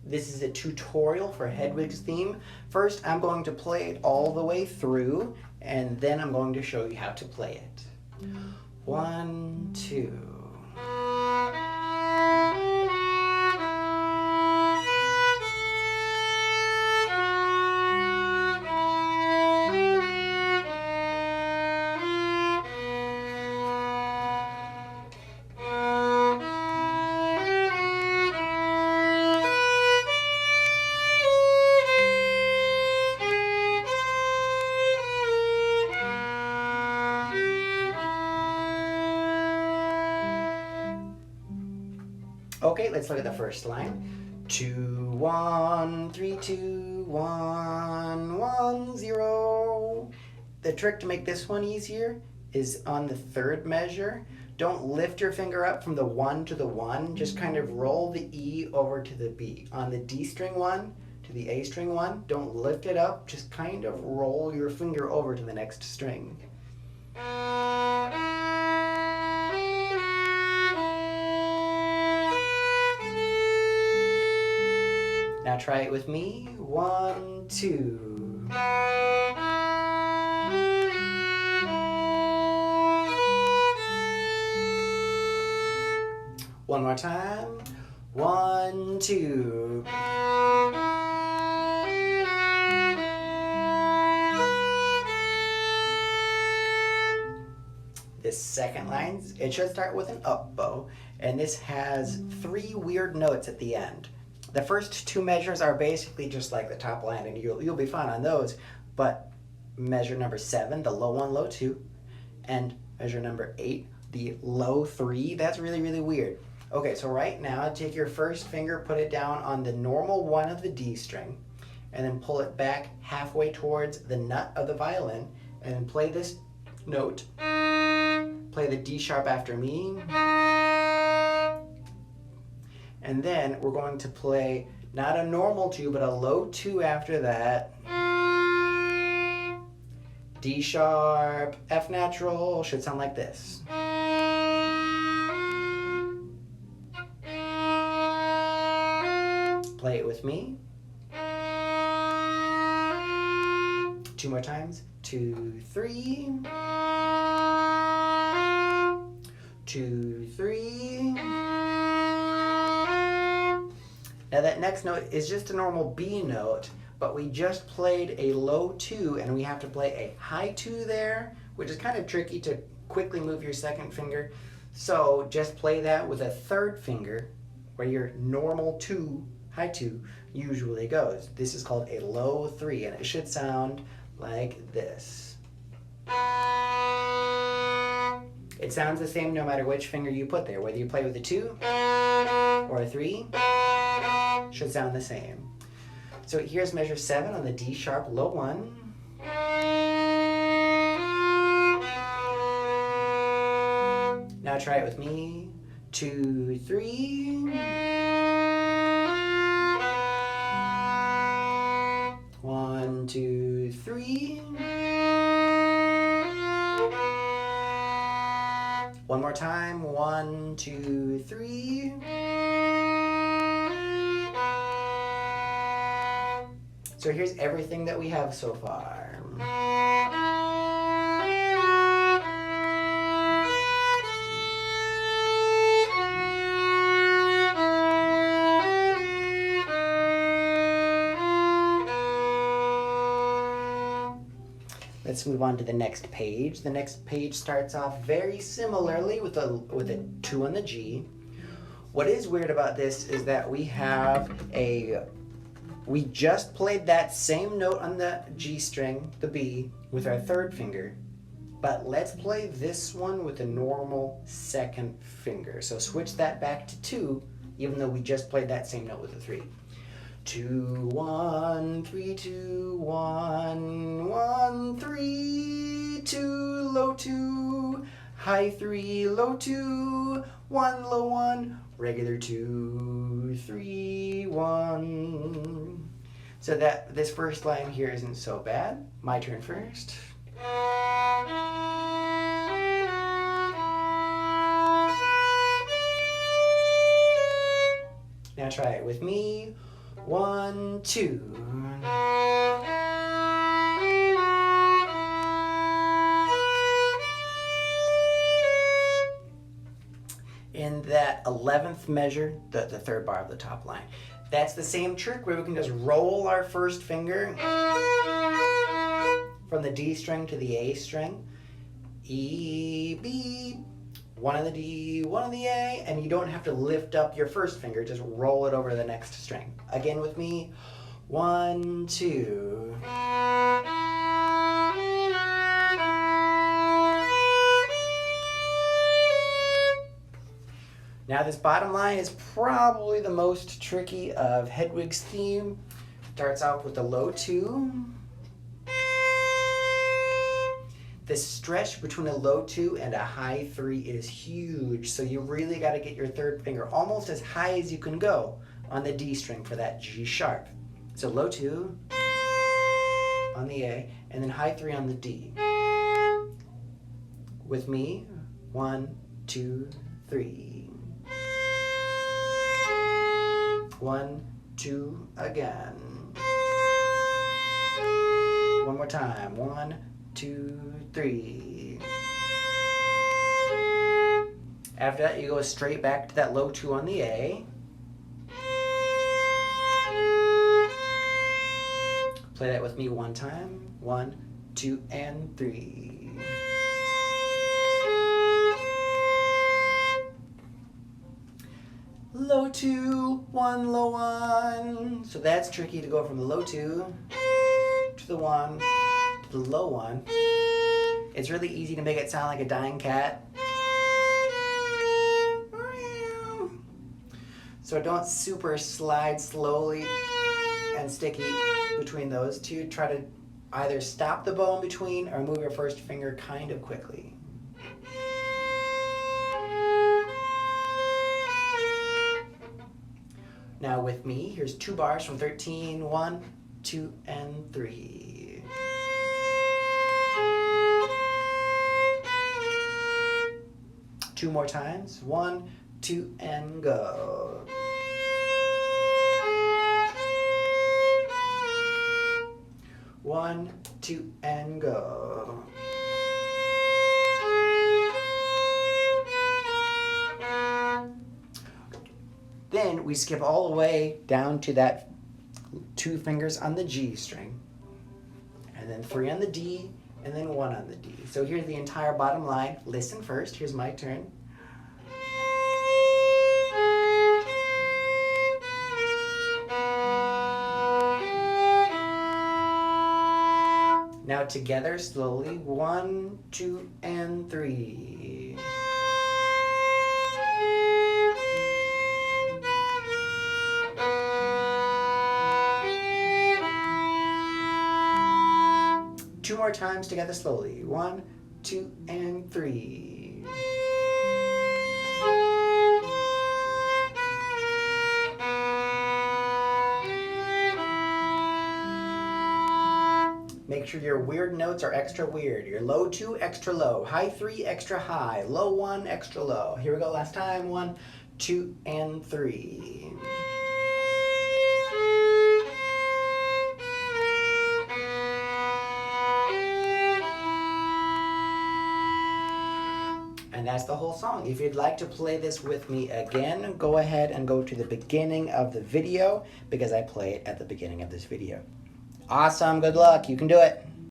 This is a tutorial for Hedwig's theme. First, I'm going to play it all the way through, and then I'm going to show you how to play it. 1, 2. Okay, let's look at the first line. 2, 1, 3, 2, 1, 1, 0. The trick to make this one easier is on the third measure. Don't lift your finger up from the 1 to the 1. Just kind of roll the E over to the B. On the D string 1 to the A string 1, don't lift it up. Just kind of roll your finger over to the next string. Now try it with me. 1, 2. One more time. 1, 2. This second line, it should start with an up bow, and this has 3 weird notes at the end. The first 2 measures are basically just like the top line, and you'll be fine on those, but measure number 7, the low 1, low 2, and measure number 8, the low 3, that's really, really weird. Okay, so right now, take your first finger, put it down on the normal 1 of the D string, and then pull it back halfway towards the nut of the violin, and then play this note. Play the D sharp after me. And then we're going to play not a normal 2, but a low 2 after that. D sharp, F natural, should sound like this. Play it with me. 2 more times. 2, 3. 2, 3. Now that next note is just a normal B note, but we just played a low 2 and we have to play a high 2 there, which is kind of tricky to quickly move your second finger. So just play that with a third finger where your normal 2, high 2, usually goes. This is called a low 3 and it should sound like this. It sounds the same no matter which finger you put there, whether you play with a 2 or a 3. Should sound the same. So here's measure 7 on the D sharp, low 1. Now try it with me. 2, 3. 1, 2, 3. One more time. 1, 2, 3. So here's everything that we have so far. Let's move on to the next page. The next page starts off very similarly with a 2 on the G. What is weird about this is that we just played that same note on the G string, the B, with our third finger, but let's play this one with a normal second finger. So switch that back to 2, even though we just played that same note with a 3. 2, 1, 3, 2, 1, 1, 3, 2, low 2, high 3, low 2, 1, low 1, regular 2, 3, 1. So that this first line here isn't so bad. My turn first. Now try it with me. 1, 2. In that 11th measure, the third bar of the top line. That's the same trick where we can just roll our first finger from the D string to the A string. E, B, one on the D, one on the A, and you don't have to lift up your first finger, just roll it over the next string. Again with me, 1, 2. Now this bottom line is probably the most tricky of Hedwig's theme. Starts out with a low 2. The stretch between a low 2 and a high 3 is huge, so you really got to get your third finger almost as high as you can go on the D string for that G sharp. So low 2 on the A, and then high 3 on the D. With me, 1, 2, 3. 1, 2, again. One more time. 1, 2, 3. After that, you go straight back to that low 2 on the A. Play that with me one time. 1, 2, and 3. Low 2, 1, low 1. So that's tricky to go from the low 2 to the 1 to the low 1. It's really easy to make it sound like a dying cat. So don't super slide slowly and sticky between those two. Try to either stop the bow in between or move your first finger kind of quickly. Now with me, here's 2 bars from 13, 1, 2, and 3. Two more times, 1, 2, and go. One, 2, and go. Then we skip all the way down to that 2 fingers on the G string, and then 3 on the D, and then 1 on the D. So here's the entire bottom line. Listen first. Here's my turn. Now together, slowly. 1, 2, and 3. Two more times together slowly. 1, 2, and 3. Make sure your weird notes are extra weird. Your low 2, extra low. High 3, extra high. Low 1, extra low. Here we go, last time. 1, 2, and 3. And that's the whole song. If you'd like to play this with me again, go ahead and go to the beginning of the video because I play it at the beginning of this video. Awesome, good luck, you can do it.